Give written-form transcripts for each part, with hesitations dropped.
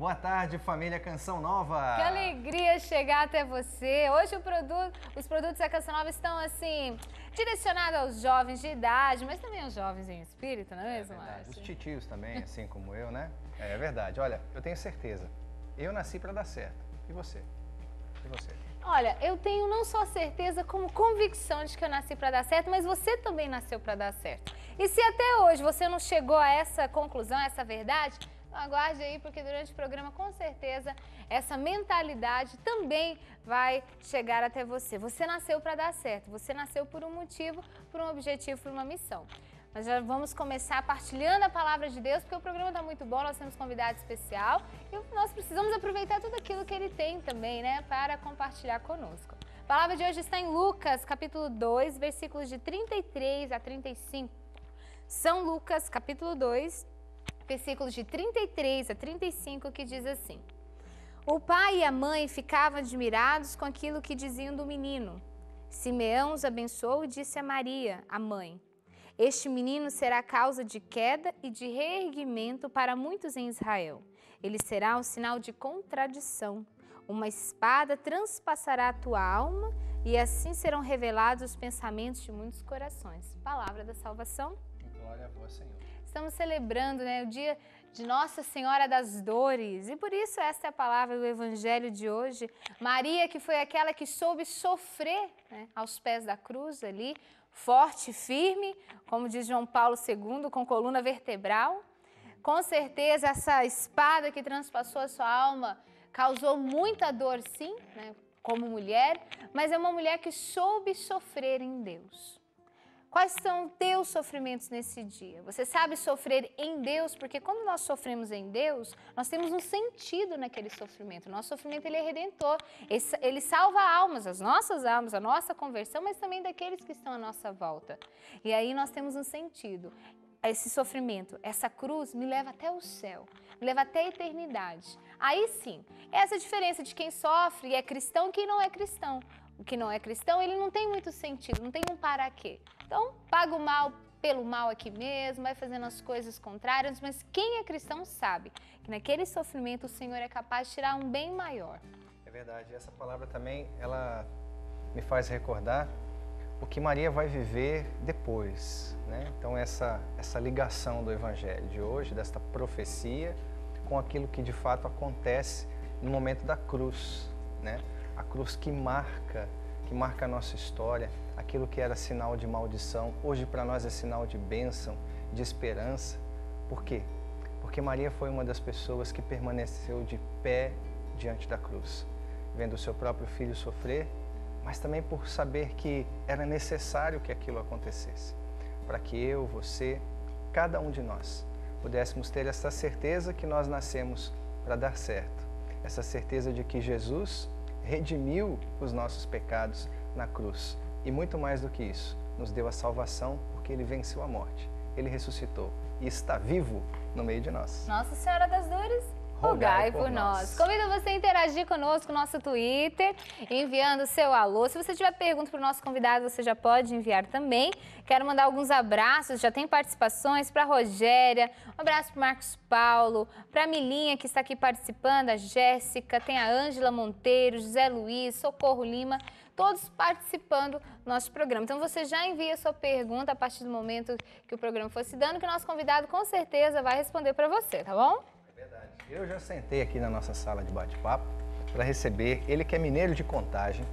Boa tarde, família Canção Nova. Que alegria chegar até você. Hoje os produtos da Canção Nova estão assim, direcionados aos jovens de idade, mas também aos jovens em espírito, não é mesmo, Márcio? Os titios também, assim como eu, né? É verdade. Olha, eu tenho certeza. Eu nasci para dar certo. E você? E você? Olha, eu tenho não só certeza, como convicção de que eu nasci para dar certo, mas você também nasceu para dar certo. E se até hoje você não chegou a essa conclusão, a essa verdade, aguarde aí, porque durante o programa, com certeza, essa mentalidade também vai chegar até você. Você nasceu para dar certo, você nasceu por um motivo, por um objetivo, por uma missão. Nós já vamos começar partilhando a palavra de Deus, porque o programa está muito bom, nós temos convidado especial e nós precisamos aproveitar tudo aquilo que ele tem também, né, para compartilhar conosco. A palavra de hoje está em Lucas, capítulo 2, versículos de 33 a 35. São Lucas, capítulo 2, versículos de 33 a 35, que diz assim: O pai e a mãe ficavam admirados com aquilo que diziam do menino. Simeão os abençoou e disse a Maria, a mãe: Este menino será causa de queda e de reerguimento para muitos em Israel. Ele será um sinal de contradição. Uma espada transpassará a tua alma e assim serão revelados os pensamentos de muitos corações. Palavra da salvação. Glória a vós, Senhor. Estamos celebrando, né, o dia de Nossa Senhora das Dores e por isso esta é a palavra do Evangelho de hoje. Maria, que foi aquela que soube sofrer, né, aos pés da cruz ali, forte e firme, como diz João Paulo II, com coluna vertebral. Com certeza essa espada que transpassou a sua alma causou muita dor, sim, né, como mulher, mas é uma mulher que soube sofrer em Deus. Quais são teus sofrimentos nesse dia? Você sabe sofrer em Deus? Porque quando nós sofremos em Deus, nós temos um sentido naquele sofrimento. O nosso sofrimento ele é redentor. Ele salva almas, as nossas almas, a nossa conversão, mas também daqueles que estão à nossa volta. E aí nós temos um sentido. Esse sofrimento, essa cruz me leva até o céu, me leva até a eternidade. Aí sim, essa é a diferença de quem sofre e é cristão e quem não é cristão. O que não é cristão, ele não tem muito sentido, não tem um para quê. Então, paga o mal pelo mal aqui mesmo, vai fazendo as coisas contrárias, mas quem é cristão sabe que naquele sofrimento o Senhor é capaz de tirar um bem maior. É verdade, essa palavra também, ela me faz recordar o que Maria vai viver depois, né? Então, essa ligação do Evangelho de hoje, desta profecia, com aquilo que de fato acontece no momento da cruz, né? A cruz que marca a nossa história, aquilo que era sinal de maldição, hoje para nós é sinal de bênção, de esperança. Por quê? Porque Maria foi uma das pessoas que permaneceu de pé diante da cruz, vendo o seu próprio filho sofrer, mas também por saber que era necessário que aquilo acontecesse, para que eu, você, cada um de nós, pudéssemos ter essa certeza que nós nascemos para dar certo, essa certeza de que Jesus redimiu os nossos pecados na cruz. E muito mais do que isso, nos deu a salvação porque Ele venceu a morte. Ele ressuscitou e está vivo no meio de nós. Nossa Senhora das Dores, rogai por nós. Convido você a interagir conosco no nosso Twitter, enviando o seu alô. Se você tiver pergunta para o nosso convidado, você já pode enviar também. Quero mandar alguns abraços, já tem participações para a Rogéria, um abraço para o Marcos Paulo, para a Milinha, que está aqui participando, a Jéssica, tem a Ângela Monteiro, José Luiz, Socorro Lima, todos participando do nosso programa. Então você já envia a sua pergunta a partir do momento que o programa for se dando, que o nosso convidado com certeza vai responder para você, tá bom? Eu já sentei aqui na nossa sala de bate-papo para receber ele, que é mineiro de Contagem,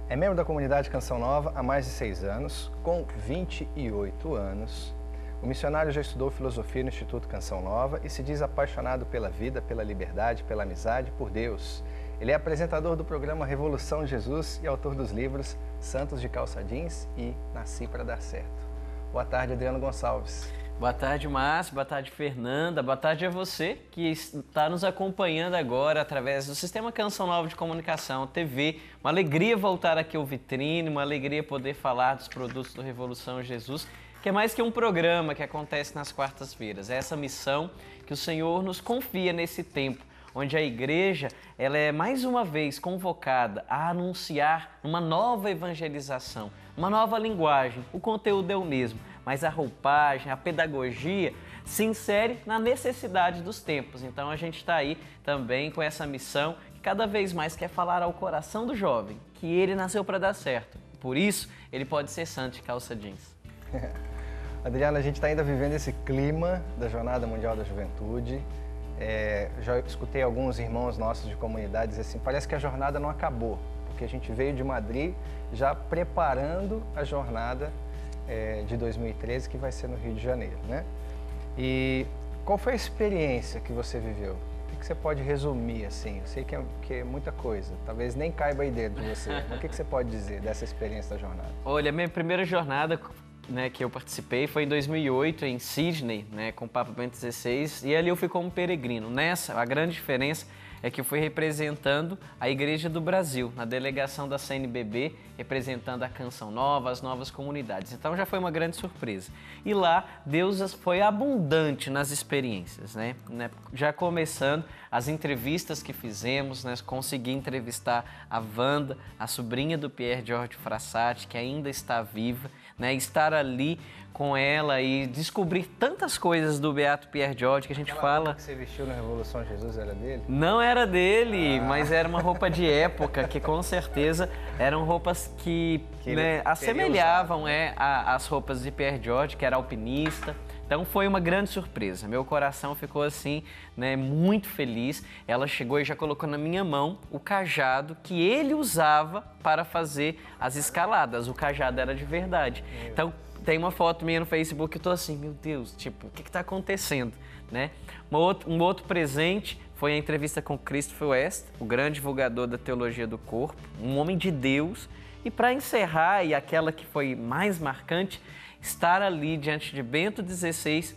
é membro da comunidade Canção Nova há mais de 6 anos, com 28 anos. O missionário já estudou filosofia no Instituto Canção Nova e se diz apaixonado pela vida, pela liberdade, pela amizade, por Deus. Ele é apresentador do programa Revolução Jesus e autor dos livros Santos de Calça Jeans e Nasci para Dar Certo. Boa tarde, Adriano Gonçalves. Boa tarde, Márcio. Boa tarde, Fernanda. Boa tarde a você que está nos acompanhando agora através do Sistema Canção Nova de Comunicação, TV. Uma alegria voltar aqui ao Vitrine, uma alegria poder falar dos produtos do Revolução Jesus, que é mais que um programa que acontece nas quartas-feiras. É essa missão que o Senhor nos confia nesse tempo, onde a igreja ela é mais uma vez convocada a anunciar uma nova evangelização, uma nova linguagem. O conteúdo é o mesmo, mas a roupagem, a pedagogia se insere na necessidade dos tempos. Então a gente está aí também com essa missão que cada vez mais quer falar ao coração do jovem que ele nasceu para dar certo. Por isso, ele pode ser santo de calça jeans. Adriana, a gente está ainda vivendo esse clima da Jornada Mundial da Juventude. Já escutei alguns irmãos nossos de comunidade dizer assim, parece que a jornada não acabou, porque a gente veio de Madrid já preparando a jornada de 2013, que vai ser no Rio de Janeiro, né? E qual foi a experiência que você viveu? O que você pode resumir, assim? Eu sei que é muita coisa, talvez nem caiba aí dentro de você, mas o que você pode dizer dessa experiência da jornada? Olha, a minha primeira jornada, né, que eu participei foi em 2008, em Sydney, né, com o Papa Bento XVI, e ali eu fui como peregrino. Nessa, a grande diferença é que eu fui representando a Igreja do Brasil, na delegação da CNBB, representando a Canção Nova, as novas comunidades. Então já foi uma grande surpresa. E lá, Deus foi abundante nas experiências, né? Já começando as entrevistas que fizemos, né? Consegui entrevistar a Wanda, a sobrinha do Pier Giorgio Frassati, que ainda está viva, né? Estar ali com ela e descobrir tantas coisas do Beato Pier Giorgio que a gente fala... que você vestiu na Revolução Jesus era dele? Não era dele, mas era uma roupa de época que com certeza eram roupas que né, assemelhavam as roupas de Pier Giorgio, que era alpinista. Então foi uma grande surpresa, meu coração ficou assim, né, muito feliz. Ela chegou e já colocou na minha mão o cajado que ele usava para fazer as escaladas. O cajado era de verdade. Então tem uma foto minha no Facebook que eu tô assim, meu Deus, tipo, o que está acontecendo, né? Um outro presente foi a entrevista com Christopher West, o grande divulgador da teologia do corpo, um homem de Deus. E para encerrar, e aquela que foi mais marcante, estar ali diante de Bento XVI,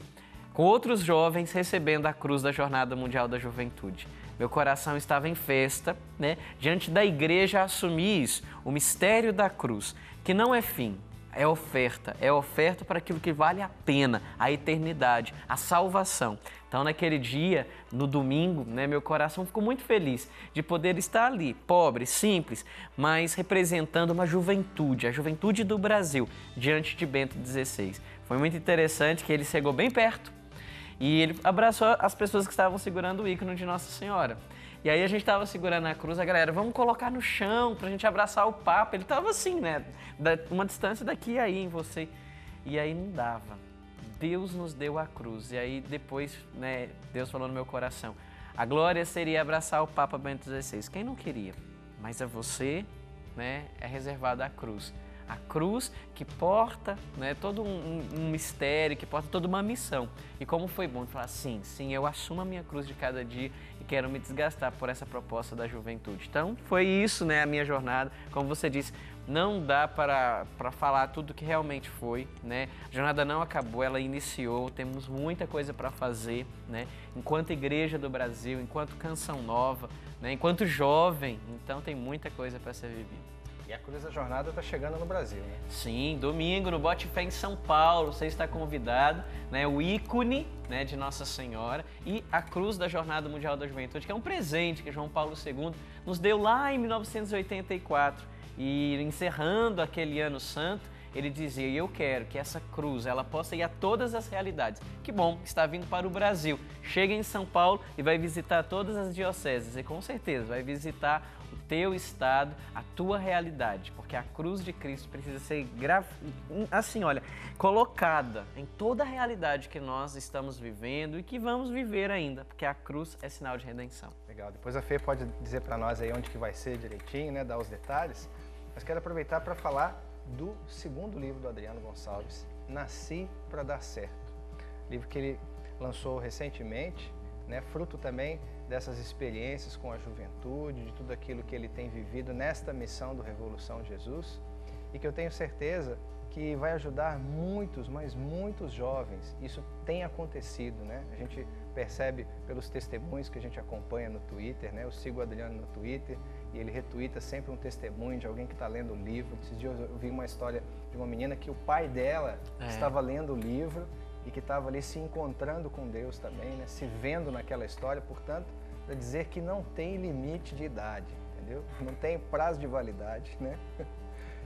com outros jovens recebendo a cruz da Jornada Mundial da Juventude. Meu coração estava em festa, né? Diante da igreja assumir isso, o mistério da cruz, que não é fim, é oferta para aquilo que vale a pena, a eternidade, a salvação. Então, naquele dia, no domingo, né, meu coração ficou muito feliz de poder estar ali, pobre, simples, mas representando uma juventude, a juventude do Brasil, diante de Bento XVI. Foi muito interessante que ele chegou bem perto e ele abraçou as pessoas que estavam segurando o ícone de Nossa Senhora. E aí a gente estava segurando a cruz, a galera, vamos colocar no chão para a gente abraçar o Papa. Ele estava assim, né, uma distância daqui e aí em você. E aí não dava. Deus nos deu a cruz. E aí depois, né, Deus falou no meu coração, a glória seria abraçar o Papa Bento XVI. Quem não queria? Mas a você, né, é reservada a cruz. A cruz que porta, né, todo um mistério, que porta toda uma missão. E como foi bom falar, sim, eu assumo a minha cruz de cada dia e quero me desgastar por essa proposta da juventude. Então, foi isso, né, a minha jornada. Como você disse, não dá para falar tudo que realmente foi, né? A jornada não acabou, ela iniciou, temos muita coisa para fazer, né? Enquanto Igreja do Brasil, enquanto Canção Nova, né? Enquanto jovem, então tem muita coisa para ser vivida. E a Cruz da Jornada está chegando no Brasil, né? Sim, domingo no Bote Fé em São Paulo, você está convidado, né? O ícone, né, de Nossa Senhora e a Cruz da Jornada Mundial da Juventude, que é um presente que João Paulo II nos deu lá em 1984. E encerrando aquele ano santo, ele dizia, eu quero que essa cruz ela possa ir a todas as realidades. Que bom, está vindo para o Brasil. Chega em São Paulo e vai visitar todas as dioceses e com certeza vai visitar o teu estado, a tua realidade, porque a cruz de Cristo precisa ser assim, olha, colocada em toda a realidade que nós estamos vivendo e que vamos viver ainda, porque a cruz é sinal de redenção. Legal, depois a Fê pode dizer para nós aí onde que vai ser direitinho, né, dar os detalhes, mas quero aproveitar para falar do segundo livro do Adriano Gonçalves, Nasci para Dar Certo, livro que ele lançou recentemente, né, fruto também dessas experiências com a juventude, de tudo aquilo que ele tem vivido nesta missão do Revolução Jesus e que eu tenho certeza que vai ajudar muitos, mas muitos jovens. Isso tem acontecido, né? A gente percebe pelos testemunhos que a gente acompanha no Twitter, né? Eu sigo o Adriano no Twitter e ele retuita sempre um testemunho de alguém que está lendo o livro. Esses dias eu vi uma história de uma menina que o pai dela estava lendo o livro e que estava ali se encontrando com Deus também, né? Se vendo naquela história, portanto, para dizer que não tem limite de idade, entendeu? Não tem prazo de validade, né?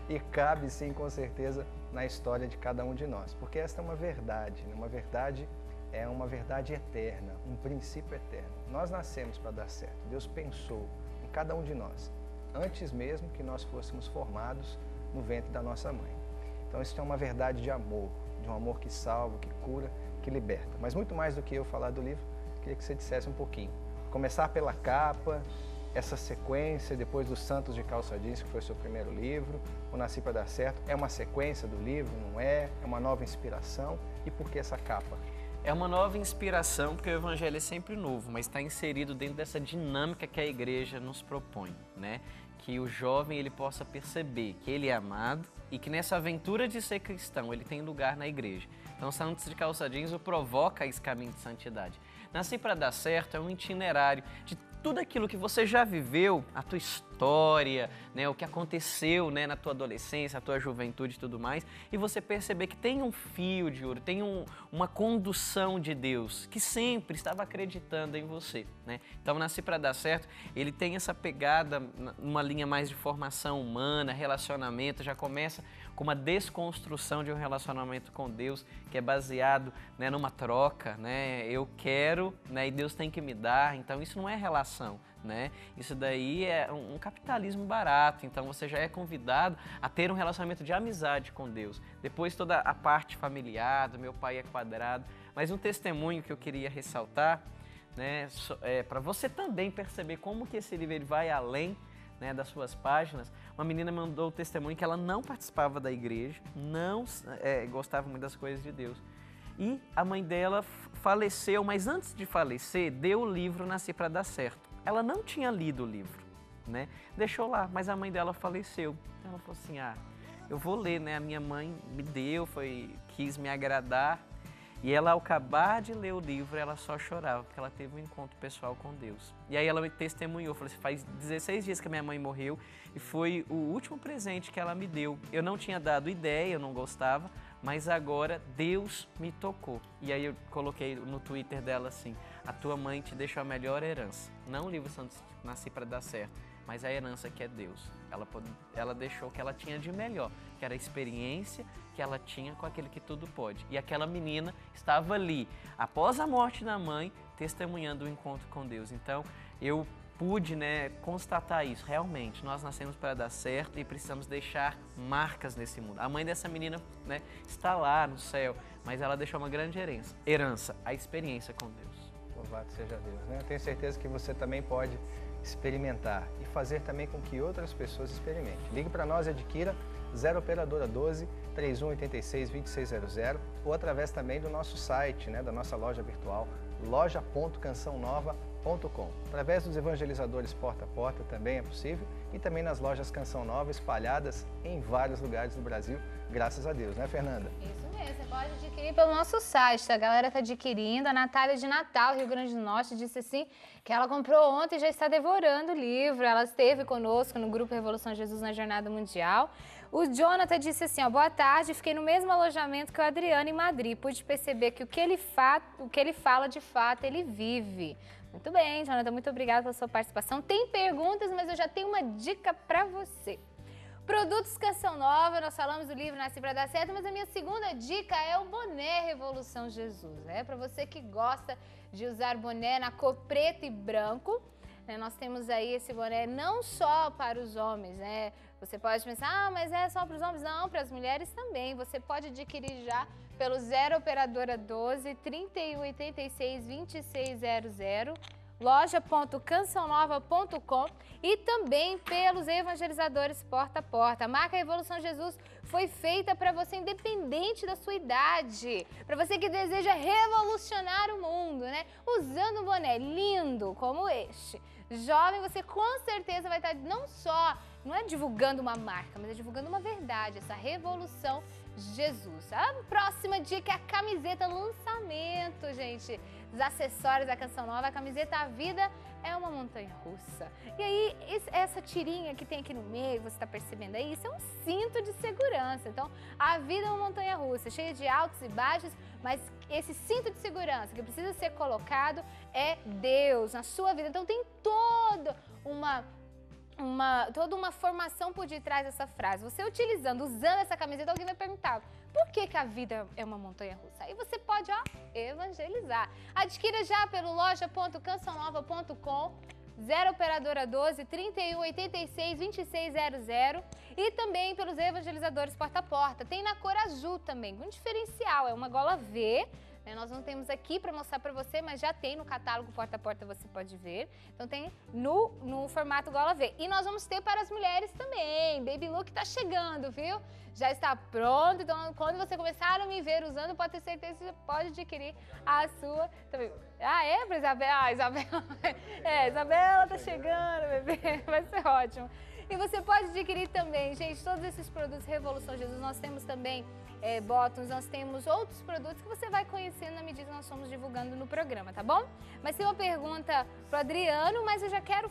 E cabe sim, com certeza, na história de cada um de nós, porque esta é uma verdade, né? Uma verdade é uma verdade eterna, um princípio eterno. Nós nascemos para dar certo. Deus pensou em cada um de nós, antes mesmo que nós fôssemos formados no ventre da nossa mãe. Então isso é uma verdade de amor um amor que salva, que cura, que liberta. Mas muito mais do que eu falar do livro, queria que você dissesse um pouquinho. Começar pela capa, essa sequência, depois dos Santos de Calça Jeans, que foi o seu primeiro livro, O Nasci para Dar Certo, é uma sequência do livro, não é? É uma nova inspiração? E por que essa capa? É uma nova inspiração, porque o Evangelho é sempre novo, mas está inserido dentro dessa dinâmica que a igreja nos propõe, né? Que o jovem ele possa perceber que ele é amado e que nessa aventura de ser cristão ele tem lugar na igreja. Então, Santos de Calça Jeans o provoca esse caminho de santidade. Nasci para Dar Certo é um itinerário de tudo aquilo que você já viveu, a tua história, né, o que aconteceu, né, na tua adolescência, a tua juventude e tudo mais, e você perceber que tem um fio de ouro, tem uma condução de Deus que sempre estava acreditando em você, né? Então, Nasci para Dar Certo, ele tem essa pegada numa linha mais de formação humana, relacionamento, já começa com uma desconstrução de um relacionamento com Deus que é baseado, né, numa troca, né? Eu quero, né, e Deus tem que me dar. Então isso não é relação, né? Isso daí é um capitalismo barato. Então você já é convidado a ter um relacionamento de amizade com Deus. Depois toda a parte familiar, do meu pai é quadrado. Mas um testemunho que eu queria ressaltar, né, para você também perceber como que esse livro ele vai além, né, das suas páginas. Uma menina mandou o testemunho que ela não participava da igreja, não gostava muito das coisas de Deus. E a mãe dela faleceu, mas antes de falecer, deu o livro Nasci para Dar Certo. Ela não tinha lido o livro, né? Deixou lá, mas a mãe dela faleceu. Ela falou assim, eu vou ler, né? A minha mãe me deu, quis me agradar. E ela, ao acabar de ler o livro, ela só chorava, porque ela teve um encontro pessoal com Deus. E aí ela me testemunhou, falou assim, faz 16 dias que a minha mãe morreu e foi o último presente que ela me deu. Eu não tinha dado ideia, eu não gostava, mas agora Deus me tocou. E aí eu coloquei no Twitter dela assim, a tua mãe te deixou a melhor herança. Não o livro Santos Nasci para Dar Certo, mas a herança que é Deus. Ela deixou o que ela tinha de melhor, que era a experiência que ela tinha com aquele que tudo pode. E aquela menina estava ali, após a morte da mãe, testemunhando o encontro com Deus. Então, eu pude, né, constatar isso. Realmente, nós nascemos para dar certo e precisamos deixar marcas nesse mundo. A mãe dessa menina, né, está lá no céu, mas ela deixou uma grande herança, a experiência com Deus. Louvado seja Deus, né? Eu tenho certeza que você também pode experimentar e fazer também com que outras pessoas experimentem. Ligue para nós e adquira 0 Operadora 12 3186 2600 ou através também do nosso site, né, da nossa loja virtual, loja.cançãonova.com. Através dos evangelizadores porta a porta também é possível e também nas lojas Canção Nova espalhadas em vários lugares do Brasil, graças a Deus, né, Fernanda? Isso mesmo, você pode adquirir pelo nosso site, a galera está adquirindo. A Natália de Natal, Rio Grande do Norte, disse assim que ela comprou ontem e já está devorando o livro. Ela esteve conosco no Grupo Revolução Jesus na Jornada Mundial. O Jonathan disse assim, boa tarde, fiquei no mesmo alojamento que o Adriano em Madrid. Pude perceber que o que ele fala de fato, ele vive. Muito bem, Jonathan, muito obrigada pela sua participação. Tem perguntas, mas eu já tenho uma dica para você. Produtos Canção Nova, nós falamos do livro Nasci para Dar Certo, mas a minha segunda dica é o boné Revolução Jesus. É para você que gosta de usar boné na cor preto e branco. Nós temos aí esse boné não só para os homens, né? Você pode pensar, mas é só para os homens? Não, para as mulheres também. Você pode adquirir já pelo 0 Operadora 12 3186 2600, loja.cançãonova.com e também pelos evangelizadores porta a porta. A marca Revolução Jesus foi feita para você independente da sua idade, para você que deseja revolucionar o mundo, né? Usando um boné lindo como este. Jovem, você com certeza vai estar não é divulgando uma marca, mas é divulgando uma verdade, essa Revolução Jesus. A próxima dica é a camiseta lançamento, gente. Os acessórios da Canção Nova, a camiseta A Vida é uma montanha-russa. E aí, essa tirinha que tem aqui no meio, você está percebendo aí, isso é um cinto de segurança. Então, a vida é uma montanha-russa, cheia de altos e baixos, mas esse cinto de segurança que precisa ser colocado é Deus na sua vida. Então, tem toda toda uma formação por detrás dessa frase. Você usando essa camiseta, alguém vai perguntar: por que a vida é uma montanha-russa? Aí você pode, evangelizar. Adquira já pelo loja.cançãonova.com, 0 operadora 12 31 86 2600 e também pelos evangelizadores porta a porta. Tem na cor azul também, um diferencial, é uma gola V. Nós não temos aqui para mostrar para você, mas já tem no catálogo porta a porta, você pode ver. Então tem no formato gola V. E nós vamos ter para as mulheres também. Baby Look tá chegando, viu? Já está pronto. Então quando você começar a me ver usando, pode ter certeza que você pode adquirir a sua também. Para Isabela? Isabela. Isabela tá chegando, bebê. Vai ser ótimo. E você pode adquirir também, gente, todos esses produtos Revolução Jesus. Nós temos também bottoms, nós temos outros produtos que você vai conhecendo na medida que nós estamos divulgando no programa, tá bom? Mas tem uma pergunta pro Adriano, mas eu já quero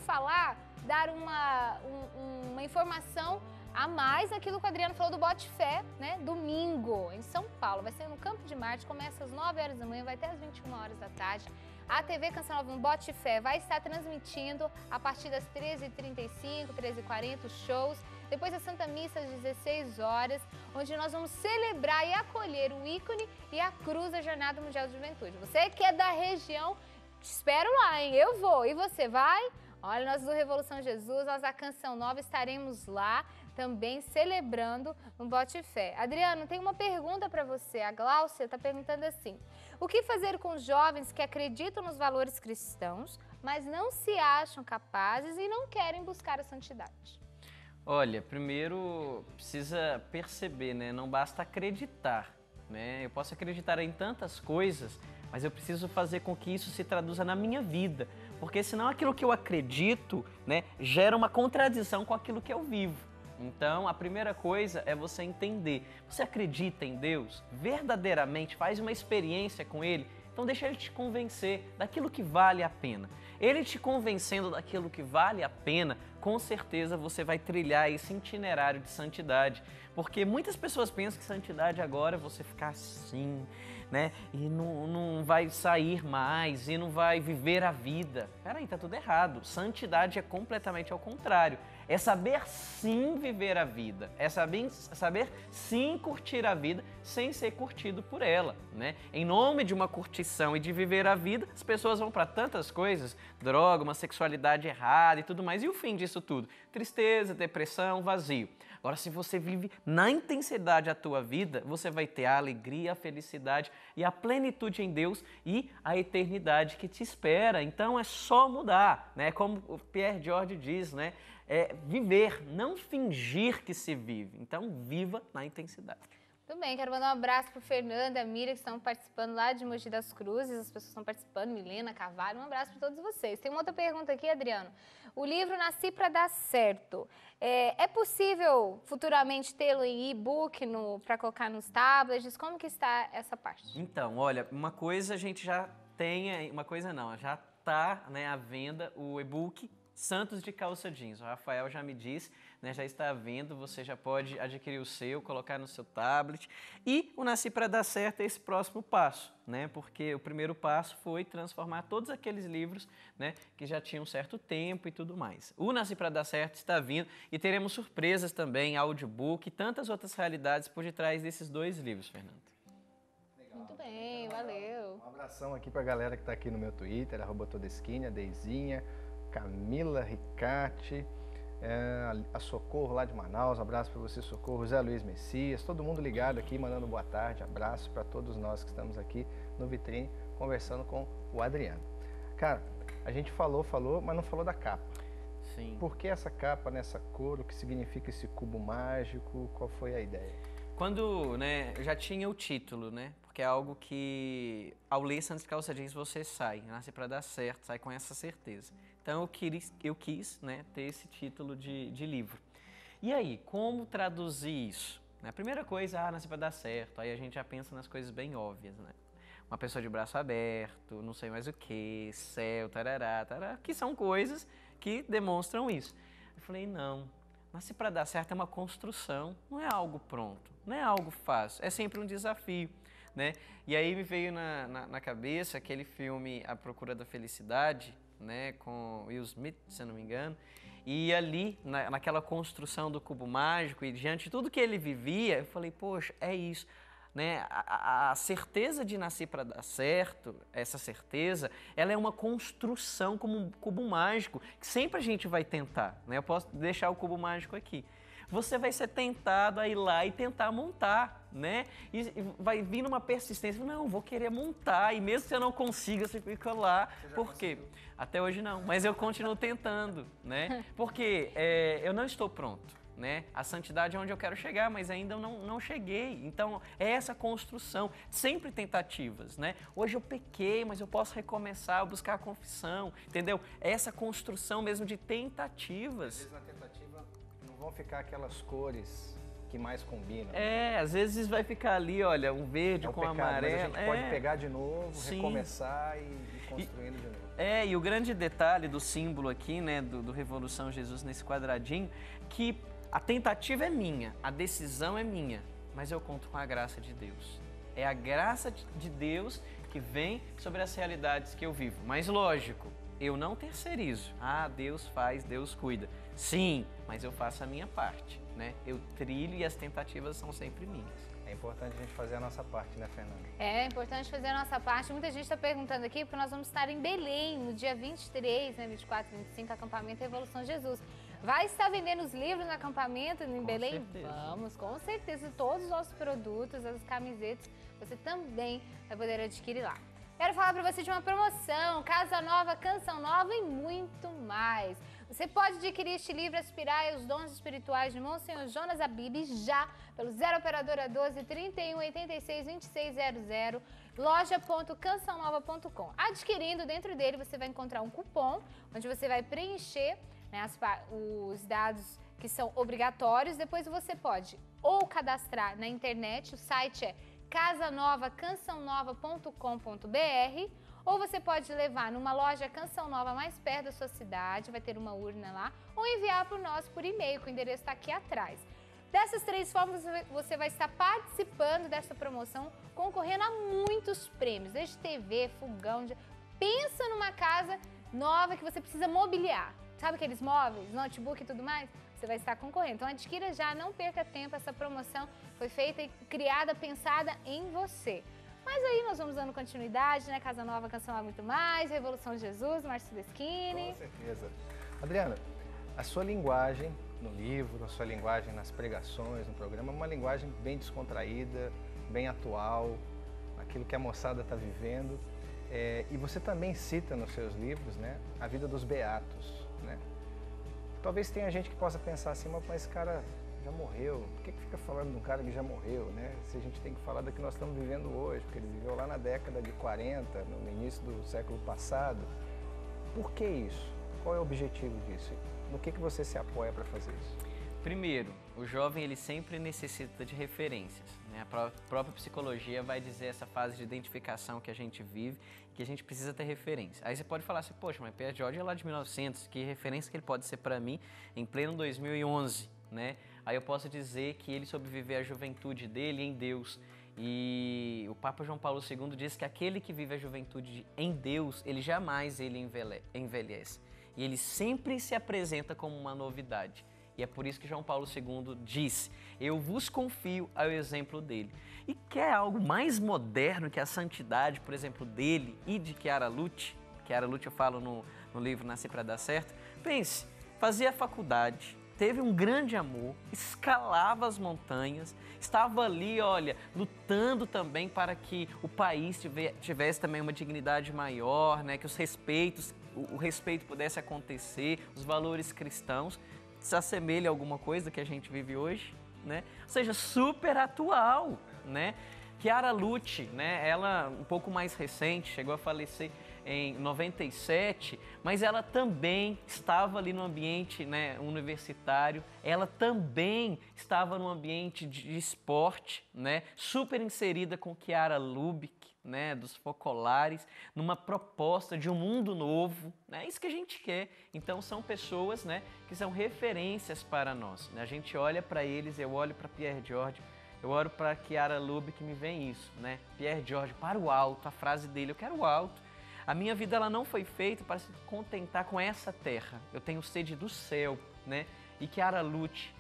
dar uma informação a mais naquilo que o Adriano falou do Bote Fé, né? Domingo, em São Paulo. Vai ser no Campo de Marte, começa às 9 horas da manhã, vai até às 21 horas da tarde. A TV Canção Nova, no Bote Fé, vai estar transmitindo a partir das 13h35, 13h40, os shows. Depois da Santa Missa, às 16 horas, onde nós vamos celebrar e acolher o ícone e a cruz da Jornada Mundial de Juventude. Você que é da região, te espero lá, hein? Eu vou. E você vai? Olha, nós do Revolução Jesus, nós da Canção Nova estaremos lá também celebrando no Bote Fé. Adriano, tem uma pergunta para você. A Gláucia está perguntando assim: o que fazer com os jovens que acreditam nos valores cristãos, mas não se acham capazes e não querem buscar a santidade? Olha, primeiro precisa perceber, né? Não basta acreditar, né? Eu posso acreditar em tantas coisas, mas eu preciso fazer com que isso se traduza na minha vida, porque senão aquilo que eu acredito, né, gera uma contradição com aquilo que eu vivo. Então, a primeira coisa é você entender. Você acredita em Deus? Verdadeiramente faz uma experiência com Ele? Então deixa Ele te convencer daquilo que vale a pena. Ele te convencendo daquilo que vale a pena, com certeza você vai trilhar esse itinerário de santidade. Porque muitas pessoas pensam que santidade agora é você ficar assim, né? E não vai sair mais, e não vai viver a vida. Peraí, tá tudo errado. Santidade é completamente ao contrário. É saber sim viver a vida, é saber sim curtir a vida sem ser curtido por ela, né? Em nome de uma curtição e de viver a vida, as pessoas vão para tantas coisas, droga, uma sexualidade errada e tudo mais. E o fim disso tudo? Tristeza, depressão, vazio. Agora, se você vive na intensidade a tua vida, você vai ter a alegria, a felicidade e a plenitude em Deus e a eternidade que te espera. Então, é só mudar, né? Como o Pierre Jorge diz, né? É viver, não fingir que se vive. Então, viva na intensidade. Tudo bem, quero mandar um abraço para o Fernando e a Miriam, que estão participando lá de Mogi das Cruzes. As pessoas estão participando, Milena, Carvalho, um abraço para todos vocês. Tem uma outra pergunta aqui, Adriano. O livro Nasci para Dar Certo, é possível futuramente tê-lo em e-book para colocar nos tablets? Como que está essa parte? Então, olha, uma coisa a gente já tem, uma coisa não, já está, né, à venda o e-book Santos de Calça Jeans. O Rafael já me disse, né, já está à venda, você já pode adquirir o seu, colocar no seu tablet. E o Nasci para Dar Certo é esse próximo passo, né, porque o primeiro passo foi transformar todos aqueles livros, né, que já tinham certo tempo e tudo mais. O Nasci para Dar Certo está vindo e teremos surpresas também, audiobook e tantas outras realidades por detrás desses dois livros, Fernando. Muito bem, valeu. Um abração aqui para a galera que está aqui no meu Twitter, @Todesquini, a Deizinha, Camila Ricati, a Socorro lá de Manaus, abraço para você, Socorro, Zé Luiz Messias, todo mundo ligado aqui, mandando boa tarde, abraço para todos nós que estamos aqui no Vitrine, conversando com o Adriano. Cara, a gente falou, mas não falou da capa. Sim. Por que essa capa nessa cor? O que significa esse cubo mágico? Qual foi a ideia? Quando, né, eu já tinha o título, né, porque é algo que ao ler Santos de Calça Jeans você sai, Nasce para Dar Certo, sai com essa certeza. Então eu quis, né, ter esse título de livro. E aí, como traduzir isso? A primeira coisa, Nasce para Dar Certo, aí a gente já pensa nas coisas bem óbvias, né? Uma pessoa de braço aberto, não sei mais o que, céu, tarará, tarará, que são coisas que demonstram isso. Eu falei, não, Nasce para Dar Certo é uma construção, não é algo pronto, não é algo fácil, é sempre um desafio, né? E aí me veio na cabeça aquele filme A Procura da Felicidade, né, com Will Smith, se eu não me engano, e ali, naquela construção do cubo mágico e diante de tudo que ele vivia, eu falei, poxa, é isso. Né? A certeza de nascer para dar certo, essa certeza, ela é uma construção como um cubo mágico, que sempre a gente vai tentar, né? Eu posso deixar o cubo mágico aqui. Você vai ser tentado a ir lá e tentar montar, né? E vai vir numa persistência, não, vou querer montar, e mesmo que você não consiga, você fica lá. Por quê? Até hoje não, mas eu continuo tentando, né? Porque eu não estou pronto. Né? A santidade é onde eu quero chegar, mas ainda não cheguei. Então, é essa construção, sempre tentativas, né? Hoje eu pequei, mas eu posso recomeçar, buscar a confissão, entendeu? É essa construção mesmo de tentativas. Às vezes na tentativa não vão ficar aquelas cores que mais combinam. Às vezes vai ficar ali, olha, um verde com pecado, amarelo. Mas a gente pode pegar de novo, Sim. recomeçar e construindo de novo. E o grande detalhe do símbolo aqui, né, do Revolução Jesus nesse quadradinho, que a tentativa é minha, a decisão é minha, mas eu conto com a graça de Deus. É a graça de Deus que vem sobre as realidades que eu vivo. Mas lógico, eu não terceirizo. Deus faz, Deus cuida. Sim, mas eu faço a minha parte, né? Eu trilho e as tentativas são sempre minhas. É importante a gente fazer a nossa parte, né, Fernanda? É importante fazer a nossa parte. Muita gente está perguntando aqui, porque nós vamos estar em Belém no dia 23, né, 24, 25, acampamento Revolução Jesus. Vai estar vendendo os livros no acampamento em Belém? Certeza. Vamos, com certeza. Todos os nossos produtos, as camisetas, você também vai poder adquirir lá. Quero falar para você de uma promoção, Casa Nova, Canção Nova e muito mais. Você pode adquirir este livro, Aspirai aos Dons Espirituais de Monsenhor Jonas Abib, já pelo 0 Operadora 12 31 86 2600, loja.cançãonova.com. Adquirindo, dentro dele você vai encontrar um cupom, onde você vai preencher, né, os dados que são obrigatórios. Depois você pode ou cadastrar na internet, o site é casanovacançãonova.com.br, ou você pode levar numa loja Canção Nova mais perto da sua cidade, vai ter uma urna lá, ou enviar para o nosso por e-mail, que o endereço está aqui atrás. Dessas três formas, você vai estar participando dessa promoção, concorrendo a muitos prêmios, desde TV, fogão, pensa numa casa nova que você precisa mobiliar. Sabe aqueles móveis, notebook e tudo mais? Você vai estar concorrendo. Então adquira já, não perca tempo, essa promoção foi feita e criada, pensada em você. Mas aí nós vamos dando continuidade, né? Casa Nova, Canção Há Muito Mais, Revolução Jesus, Márcio Deschini. Com certeza. Adriana, a sua linguagem no livro, a sua linguagem nas pregações, no programa, é uma linguagem bem descontraída, bem atual, aquilo que a moçada está vivendo. E você também cita nos seus livros, né, a vida dos beatos, né? Talvez tenha gente que possa pensar assim, mas esse cara já morreu, por que fica falando de um cara que já morreu, né? Se a gente tem que falar do que nós estamos vivendo hoje, porque ele viveu lá na década de 40, no início do século passado. Por que isso? Qual é o objetivo disso? No que você se apoia para fazer isso? Primeiro, o jovem ele sempre necessita de referências, né? A própria psicologia vai dizer essa fase de identificação que a gente vive, que a gente precisa ter referência. Aí você pode falar assim, poxa, mas Pierre George é lá de 1900, que referência que ele pode ser para mim em pleno 2011, né? Aí eu posso dizer que ele sobreviveu à juventude dele em Deus. E o Papa João Paulo II diz que aquele que vive a juventude em Deus, ele jamais envelhece. E ele sempre se apresenta como uma novidade. E é por isso que João Paulo II disse, eu vos confio ao exemplo dele. E quer algo mais moderno que a santidade, por exemplo, dele e de Chiara Lute? Chiara Lute eu falo no livro Nascer para Dar Certo. Pense, fazia a faculdade, teve um grande amor, escalava as montanhas, estava ali, olha, lutando também para que o país tivesse também uma dignidade maior, né? Que o respeito pudesse acontecer, os valores cristãos. Se assemelha a alguma coisa que a gente vive hoje, né? Ou seja, super atual, né? Chiara Lute, né? Ela um pouco mais recente, chegou a falecer em 97, mas ela também estava ali no ambiente, né, universitário, ela também estava no ambiente de esporte, né? Super inserida com Chiara Lubick, né, dos Focolares, numa proposta de um mundo novo, né? É isso que a gente quer. Então são pessoas, né, que são referências para nós, né? A gente olha para eles, eu olho para Pierre George, eu olho para Chiara Lubick, me vem isso, né? Pierre George, para o alto, a frase dele, eu quero o alto. A minha vida ela não foi feita para se contentar com essa terra. Eu tenho sede do céu, né? E Chiara lute.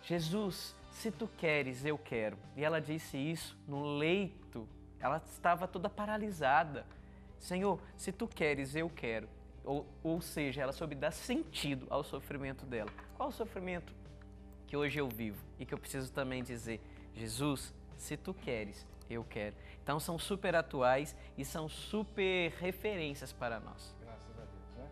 Jesus, se tu queres, eu quero. E ela disse isso no leito. Ela estava toda paralisada. Senhor, se tu queres, eu quero. Ou seja, ela soube dar sentido ao sofrimento dela. Qual o sofrimento que hoje eu vivo? E que eu preciso também dizer, Jesus, se tu queres, eu quero. Então são super atuais e são super referências para nós. Graças a Deus, né?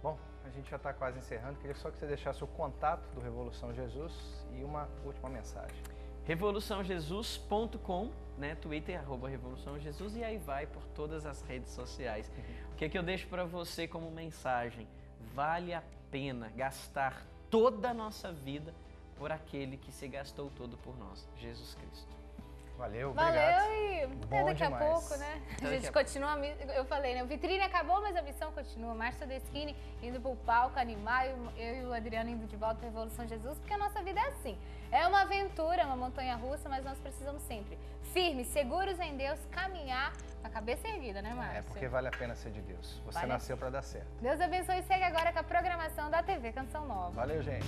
Bom, a gente já está quase encerrando. Queria só que você deixasse o contato do Revolução Jesus e uma última mensagem. revoluçãojesus.com, né? Twitter, @revoluçãojesus, e aí vai por todas as redes sociais. O que é que eu deixo para você como mensagem? Vale a pena gastar toda a nossa vida por aquele que se gastou todo por nós, Jesus Cristo. Valeu, obrigado. Valeu e até Bom daqui demais. a pouco, né? A gente continua, eu falei, né? O Vitrine acabou, mas a missão continua. Márcia Deschini indo pro palco, animar, eu e o Adriano indo de volta para a Revolução Jesus, porque a nossa vida é assim. É uma aventura, uma montanha-russa, mas nós precisamos sempre, firmes, seguros em Deus, caminhar com a cabeça erguida, né, Márcia? É porque vale a pena ser de Deus. Você Vale. Nasceu para dar certo. Deus abençoe e segue agora com a programação da TV Canção Nova. Valeu, gente.